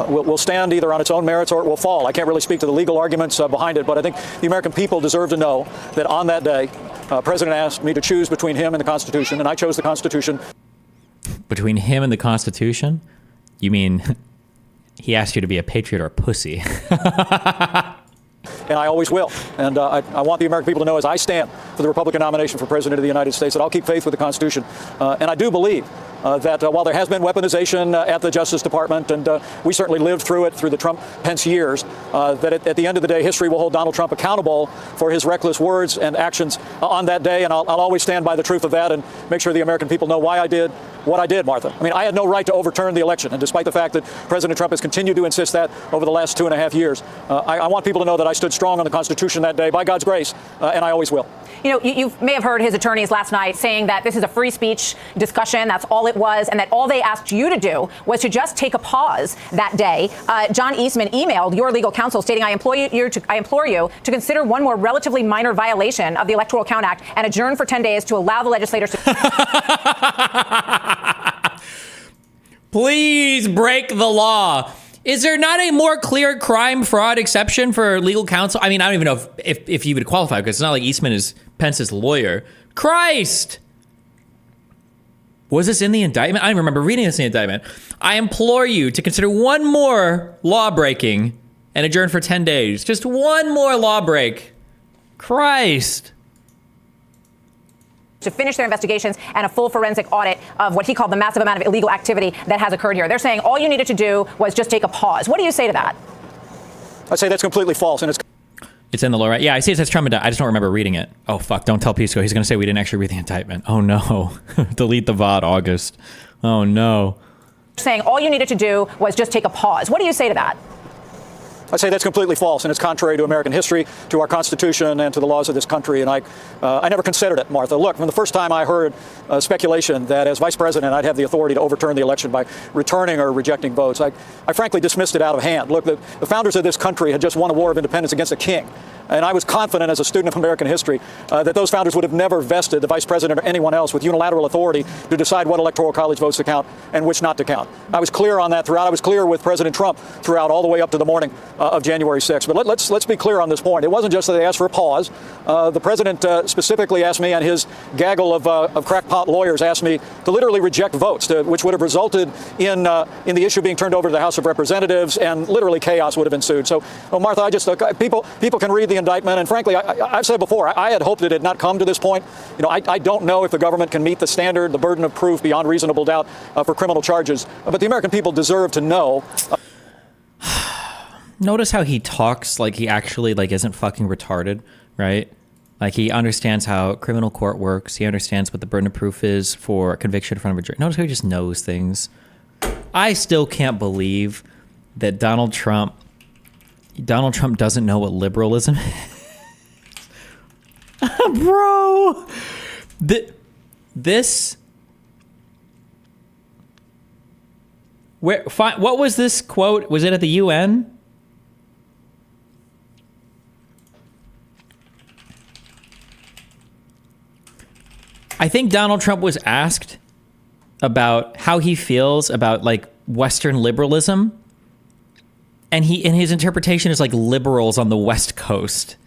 [SPEAKER 16] will stand either on its own merits or it will fall. I can't really speak to the legal arguments behind it, but I think the American people deserve to know that on that day, President asked me to choose between him and the Constitution, and I chose the Constitution.
[SPEAKER 1] Between him and the Constitution? You mean he asked you to be a patriot or a pussy?
[SPEAKER 16] And I always will. And I want the American people to know, as I stand for the Republican nomination for President of the United States, that I'll keep faith with the Constitution. And I do believe that while there has been weaponization at the Justice Department, and we certainly lived through it through the Trump-Pence years, that at the end of the day, history will hold Donald Trump accountable for his reckless words and actions on that day. And I'll always stand by the truth of that and make sure the American people know why I did what I did, Martha. I mean, I had no right to overturn the election. And despite the fact that President Trump has continued to insist that over the last 2.5 years, I want people to know that I stood strong on the Constitution that day, by God's grace, and I always will.
[SPEAKER 18] You may have heard his attorneys last night saying that this is a free speech discussion. That's all it was, and that all they asked you to do was to just take a pause that day. John Eastman emailed your legal counsel stating, I implore you to consider one more relatively minor violation of the Electoral Count Act and adjourn for 10 days to allow the legislators to...
[SPEAKER 1] Please break the law. Is there not a more clear crime fraud exception for legal counsel? I mean, I don't even know if you would qualify, because it's not like Eastman is Pence's lawyer. Christ! Was this in the indictment? I don't remember reading this in the indictment. I implore you to consider one more law breaking and adjourn for 10 days. Just one more law break. Christ.
[SPEAKER 18] To finish their investigations and a full forensic audit of what he called the massive amount of illegal activity that has occurred here. They're saying all you needed to do was just take a pause. What do you say to that?
[SPEAKER 16] I say that's completely false, and
[SPEAKER 1] it's in the law, right? Yeah, I see it says Trump indicted. I just don't remember reading it. Oh, fuck. Don't tell Pisco. He's going to say we didn't actually read the indictment. Oh, no. Delete the VOD, August. Oh, no.
[SPEAKER 18] Saying all you needed to do was just take a pause. What do you say to that?
[SPEAKER 16] I say that's completely false, and it's contrary to American history, to our Constitution, and to the laws of this country. And I never considered it, Martha. Look, from the first time I heard speculation that as vice president I'd have the authority to overturn the election by returning or rejecting votes, I frankly dismissed it out of hand. Look, the founders of this country had just won a war of independence against a king. And I was confident as a student of American history that those founders would have never vested the vice president or anyone else with unilateral authority to decide what electoral college votes to count and which not to count. I was clear on that throughout. I was clear with President Trump throughout, all the way up to the morning of January 6th. But let's be clear on this point. It wasn't just that they asked for a pause. The president specifically asked me, and his gaggle of crackpot lawyers asked me to literally reject votes, which would have resulted in the issue being turned over to the House of Representatives, and literally chaos would have ensued. So, Martha, I just people can read the indictment, and frankly, I've said before, I had hoped it had not come to this point. You know, I don't know if the government can meet the standard, the burden of proof beyond reasonable doubt for criminal charges, but the American people deserve to know.
[SPEAKER 1] Notice how he talks like he actually isn't fucking retarded, right? Like he understands how criminal court works. He understands what the burden of proof is for conviction in front of a jury. Notice how he just knows things. I still can't believe that Donald Trump doesn't know what liberalism is. Bro, what was this quote? Was it at the UN? I think Donald Trump was asked about how he feels about Western liberalism, and his interpretation is liberals on the West Coast.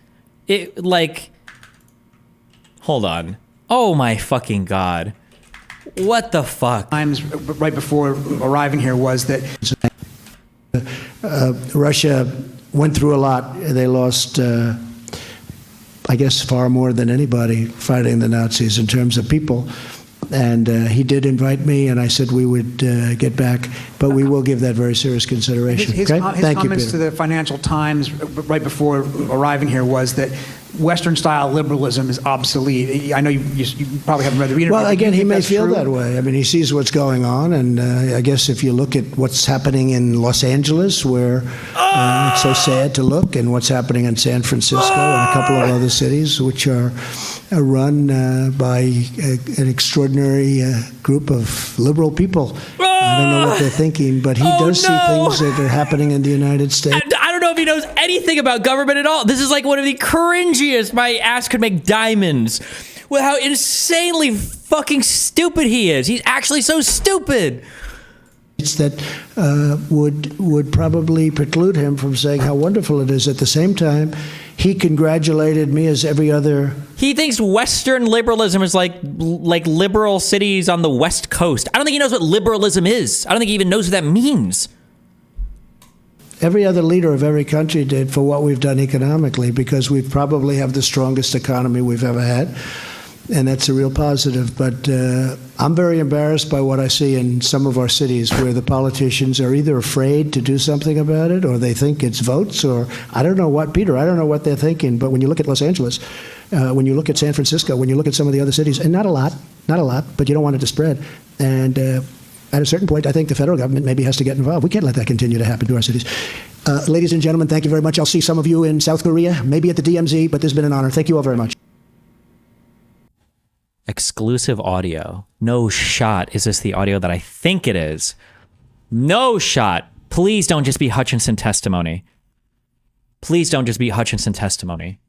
[SPEAKER 1] Hold on. Oh my fucking God. What the fuck?
[SPEAKER 19] Right before arriving here was that Russia went through a lot. They lost, I guess, far more than anybody fighting the Nazis in terms of people. And he did invite me, and I said we would get back, but we will give that very serious consideration.
[SPEAKER 20] His comments to the Financial Times right before arriving here was that Western-style liberalism is obsolete. I know you probably haven't read the interview.
[SPEAKER 19] Well, again, he may feel that way. I mean, he sees what's going on, and I guess if you look at what's happening in Los Angeles, where it's so sad to look, and what's happening in San Francisco and a couple of other cities, which are run by an extraordinary group of liberal people. I don't know what they're thinking, but he does see things that are happening in the United States.
[SPEAKER 1] I don't know if he knows anything about government at all. This is one of the cringiest my ass could make diamonds. With how insanely fucking stupid he is. He's actually so stupid.
[SPEAKER 19] That would probably preclude him from saying how wonderful it is. At the same time, he congratulated me as every other.
[SPEAKER 1] He thinks Western liberalism is like liberal cities on the West Coast. I don't think he knows what liberalism is. I don't think he even knows what that means.
[SPEAKER 19] Every other leader of every country did for what we've done economically, because we probably have the strongest economy we've ever had. And that's a real positive. But I'm very embarrassed by what I see in some of our cities where the politicians are either afraid to do something about it, or they think it's votes, or I don't know what, Peter, I don't know what they're thinking. But when you look at Los Angeles, when you look at San Francisco, when you look at some of the other cities, and not a lot, but you don't want it to spread. And at a certain point, I think the federal government maybe has to get involved. We can't let that continue to happen to our cities. Ladies and gentlemen, thank you very much. I'll see some of you in South Korea, maybe at the DMZ, but this has been an honor. Thank you all very much.
[SPEAKER 1] Exclusive audio. No shot is this the audio that I think it is. No shot. Please don't just be Hutchinson testimony. Please don't just be Hutchinson testimony.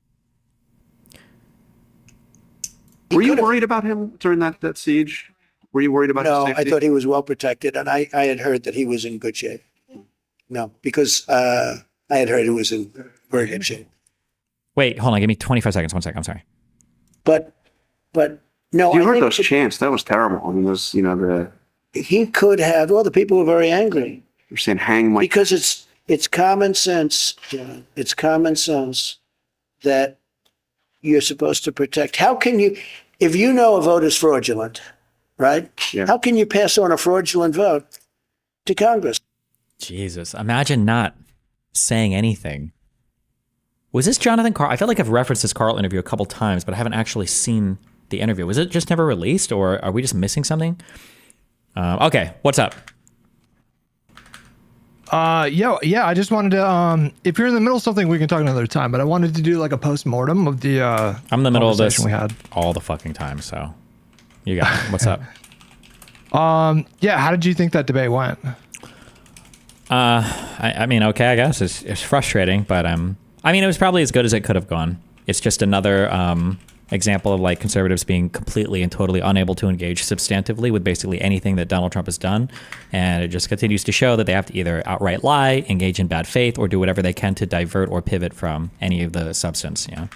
[SPEAKER 21] Were you worried about him during that siege? Were you worried about his safety?
[SPEAKER 19] No, I thought he was well protected, and I had heard that he was in good shape. No, because I had heard he was in very good shape.
[SPEAKER 1] Wait, hold on. Give me 25 seconds. 1 second. I'm sorry.
[SPEAKER 3] But no,
[SPEAKER 21] You
[SPEAKER 3] I
[SPEAKER 21] heard
[SPEAKER 3] think
[SPEAKER 21] those chants. That was terrible. I mean, those,
[SPEAKER 3] he could have. Well, the people were very angry.
[SPEAKER 21] They're saying hang Mike.
[SPEAKER 3] Because it's common sense, John. It's common sense that you're supposed to protect. How can you, if you know a vote is fraudulent, right?
[SPEAKER 21] Yeah.
[SPEAKER 3] How can you pass on a fraudulent vote to Congress?
[SPEAKER 1] Jesus, imagine not saying anything. Was this Jonathan Carl? I feel like I've referenced this Carl interview a couple times, but I haven't actually seen the interview. Was it just never released, or are we just missing something? Okay, what's up?
[SPEAKER 22] Yeah, I just wanted to, if you're in the middle of something, we can talk another time, but I wanted to do like a post-mortem of the
[SPEAKER 1] I'm in the middle of this
[SPEAKER 22] we had
[SPEAKER 1] all the fucking time, so you got it. What's up?
[SPEAKER 22] Yeah, how did you think that debate went?
[SPEAKER 1] I mean, okay, I guess it's frustrating, but I mean, it was probably as good as it could have gone. It's just another example of like conservatives being completely and totally unable to engage substantively with basically anything that Donald Trump has done. And it just continues to show that they have to either outright lie, engage in bad faith, or do whatever they can to divert or pivot from any of the substance. Yeah.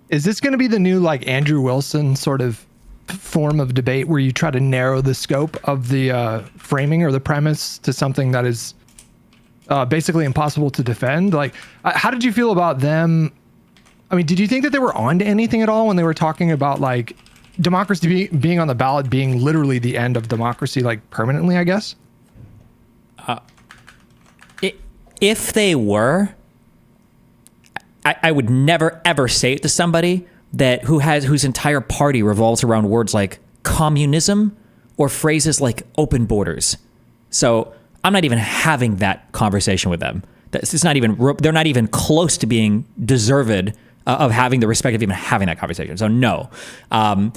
[SPEAKER 22] Is this going to be the new like Andrew Wilson sort of form of debate where you try to narrow the scope of the framing or the premise to something that is basically impossible to defend? Like, how did you feel about them? I mean, did you think that they were on to anything at all when they were talking about like democracy being on the ballot being literally the end of democracy, like permanently, I guess?
[SPEAKER 1] If they were, I would never ever say it to somebody whose entire party revolves around words like communism or phrases like open borders. So I'm not even having that conversation with them. They're not even close to being deserved of having the respect of even having that conversation. So no. And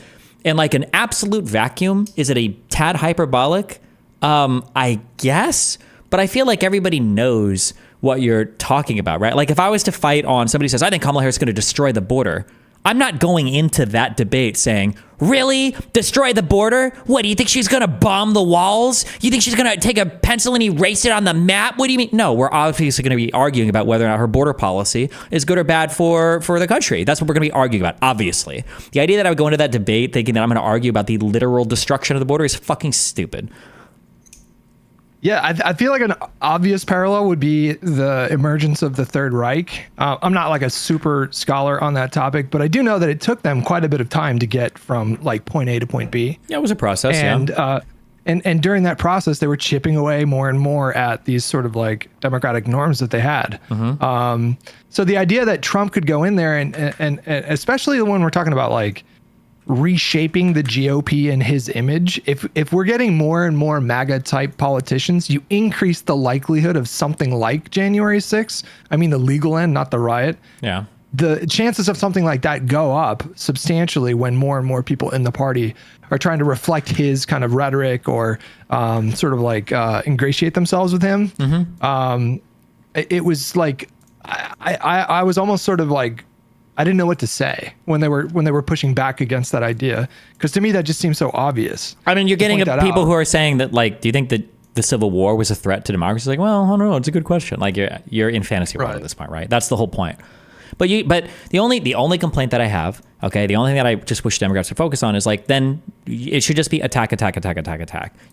[SPEAKER 1] like an absolute vacuum, is it a tad hyperbolic? I guess, but I feel like everybody knows what you're talking about, right? Like if I was to fight on somebody says, I think Kamala Harris is going to destroy the border, I'm not going into that debate saying, really? Destroy the border? What, do you think she's going to bomb the walls? You think she's going to take a pencil and erase it on the map? What do you mean? No, we're obviously going to be arguing about whether or not her border policy is good or bad for the country. That's what we're going to be arguing about, obviously. The idea that I would go into that debate thinking that I'm going to argue about the literal destruction of the border is fucking stupid.
[SPEAKER 22] Yeah, I feel like an obvious parallel would be the emergence of the Third Reich. I'm not like a super scholar on that topic, but I do know that it took them quite a bit of time to get from like point A to point B.
[SPEAKER 1] Yeah, it was a process.
[SPEAKER 22] And during that process, they were chipping away more and more at these sort of like democratic norms that they had. So the idea that Trump could go in there and especially when we're talking about like reshaping the GOP in his image, if we're getting more and more MAGA type politicians, you increase the likelihood of something like January 6th. I mean, the legal end, not the riot.
[SPEAKER 1] Yeah.
[SPEAKER 22] The chances of something like that go up substantially when more and more people in the party are trying to reflect his kind of rhetoric or sort of like ingratiate themselves with him. It was like, I was almost sort of like, I didn't know what to say when they were pushing back against that idea, because to me that just seems so obvious.
[SPEAKER 1] I mean, you're getting people who are saying that like, do you think that the Civil War was a threat to democracy? Like, well, I don't know. It's a good question. Like you're in fantasy world at this point, right? That's the whole point. But the only complaint that I have, okay, the only thing that I just wish Democrats would focus on is like, then it should just be attack.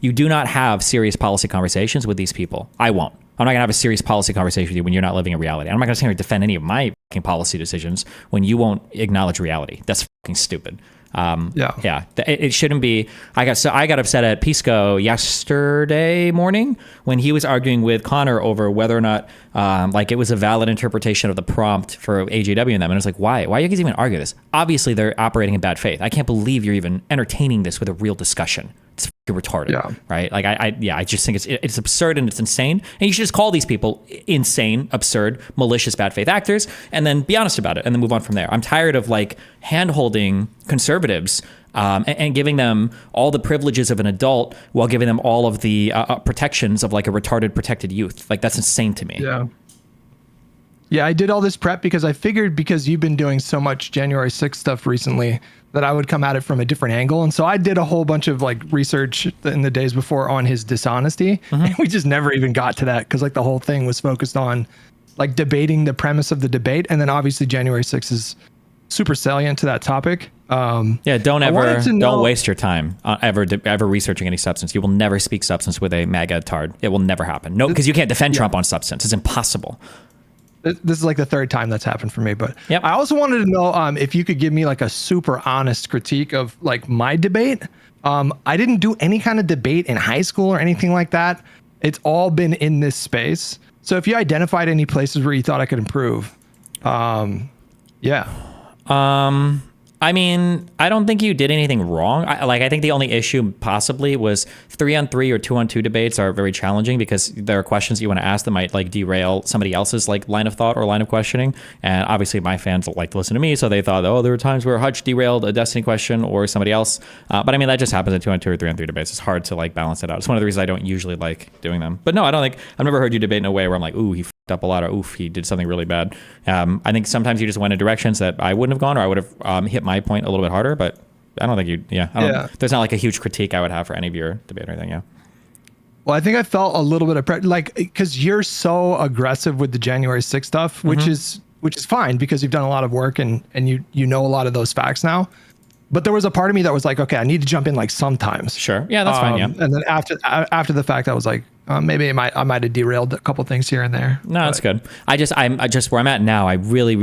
[SPEAKER 1] You do not have serious policy conversations with these people. I won't. I'm not gonna have a serious policy conversation with you when you're not living in reality. I'm not gonna sit here and defend any of my fucking policy decisions when you won't acknowledge reality. That's fucking stupid. It shouldn't be. I got upset at Pisco yesterday morning when he was arguing with Connor over whether or not like it was a valid interpretation of the prompt for AJW and them. And it's like, why are you guys even argue this? Obviously they're operating in bad faith. I can't believe you're even entertaining this with a real discussion. It's fucking retarded, right? Like I just think it's absurd and it's insane. And you should just call these people insane, absurd, malicious, bad faith actors, and then be honest about it, and then move on from there. I'm tired of like hand-holding conservatives and giving them all the privileges of an adult while giving them all of the protections of like a retarded, protected youth. Like that's insane to me.
[SPEAKER 22] Yeah, I did all this prep because I figured because you've been doing so much January 6th stuff recently that I would come at it from a different angle. And so I did a whole bunch of like research in the days before on his dishonesty. And we just never even got to that because like the whole thing was focused on like debating the premise of the debate. And then obviously January 6th is super salient to that topic.
[SPEAKER 1] Don't waste your time ever researching any substance. You will never speak substance with a MAGA tard. It will never happen. No, because you can't defend Trump on substance. It's impossible.
[SPEAKER 22] This is like the third time that's happened for me. But I also wanted to know if you could give me like a super honest critique of like my debate. I didn't do any kind of debate in high school or anything like that. It's all been in this space. So if you identified any places where you thought I could improve,
[SPEAKER 1] I mean, I don't think you did anything wrong. I think the only issue possibly was 3-on-3 or 2-on-2 debates are very challenging because there are questions you want to ask that might like derail somebody else's like line of thought or line of questioning. And obviously my fans like to listen to me, so they thought, there were times where Hutch derailed a Destiny question or somebody else. But I mean, that just happens in 2-on-2 or 3-on-3 debates. It's hard to like balance it out. It's one of the reasons I don't usually like doing them. But no, I've never heard you debate in a way where I'm like, ooh, he f***ed up a lot, or oof, he did something really bad. I think sometimes you just went in directions that I wouldn't have gone, or I would have hit my point a little bit harder, but I don't think there's not like a huge critique I would have for any of your debate or anything.
[SPEAKER 22] Well, I think I felt a little bit of because you're so aggressive with the January 6th stuff, which is fine because you've done a lot of work and you know a lot of those facts now. But there was a part of me that was like, okay, I need to jump in like sometimes.
[SPEAKER 1] Sure. Yeah, that's fine. Yeah.
[SPEAKER 22] And then after the fact, I was like, maybe I might have derailed a couple things here and there.
[SPEAKER 1] No, that's good. I'm just where I'm at now. I really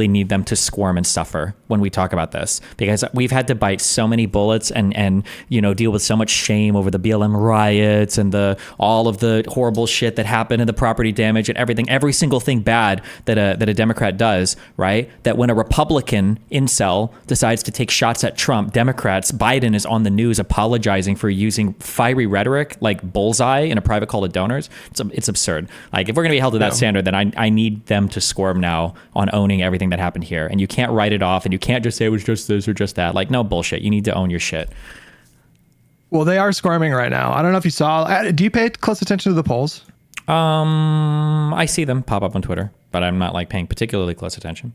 [SPEAKER 1] need them to squirm and suffer when we talk about this, because we've had to bite so many bullets and deal with so much shame over the BLM riots and all of the horrible shit that happened and the property damage and every single thing bad that a Democrat does, right? That when a Republican incel decides to take shots at Trump, Biden is on the news apologizing for using fiery rhetoric like bullseye in a private call to donors. It's absurd. Like, if we're going to be held to that standard, then I need them to squirm now on owning everything that happened here. And you can't write it off, and you can't just say it was just this or just that. Like, no, bullshit. You need to own your shit.
[SPEAKER 22] Well, they are squirming right now. I don't know if you saw. Do you pay close attention to the polls?
[SPEAKER 1] I see them pop up on Twitter, but I'm not like paying particularly close attention.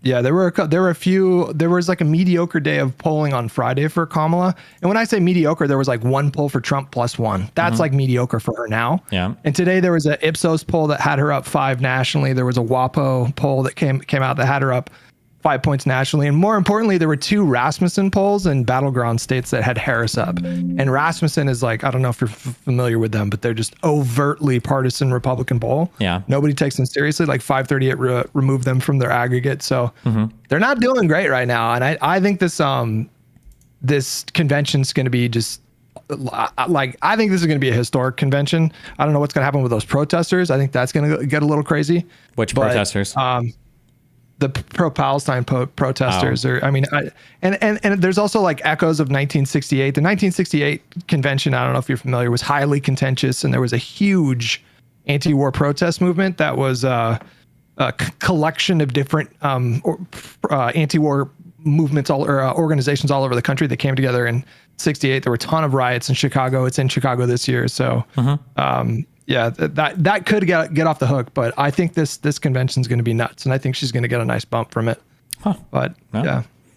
[SPEAKER 22] Yeah, there were a few. There was like a mediocre day of polling on Friday for Kamala. And when I say mediocre, there was like one poll for Trump +1. That's like mediocre for her now.
[SPEAKER 1] Yeah.
[SPEAKER 22] And today there was an Ipsos poll that had her up 5 nationally. There was a WAPO poll that came out that had her up 5 points nationally. And more importantly, there were 2 Rasmussen polls in battleground states that had Harris up. And Rasmussen is like, I don't know if you're familiar with them, but they're just overtly partisan Republican poll.
[SPEAKER 1] Yeah.
[SPEAKER 22] Nobody takes them seriously. Like 538 removed them from their aggregate. So they're not doing great right now. And I think this convention's going to be just I think this is going to be a historic convention. I don't know what's going to happen with those protesters. I think that's going to get a little crazy.
[SPEAKER 1] Which protesters?
[SPEAKER 22] The pro-Palestine protesters, and there's also like echoes of 1968. The 1968 convention, I don't know if you're familiar, was highly contentious, and there was a huge anti-war protest movement that was a collection of different anti-war movements organizations all over the country that came together in 68. There were a ton of riots in Chicago. It's in Chicago this year, so. Yeah, that could get off the hook, but I think this convention is going to be nuts, and I think she's going to get a nice bump from it.
[SPEAKER 1] Huh.
[SPEAKER 22] But yeah.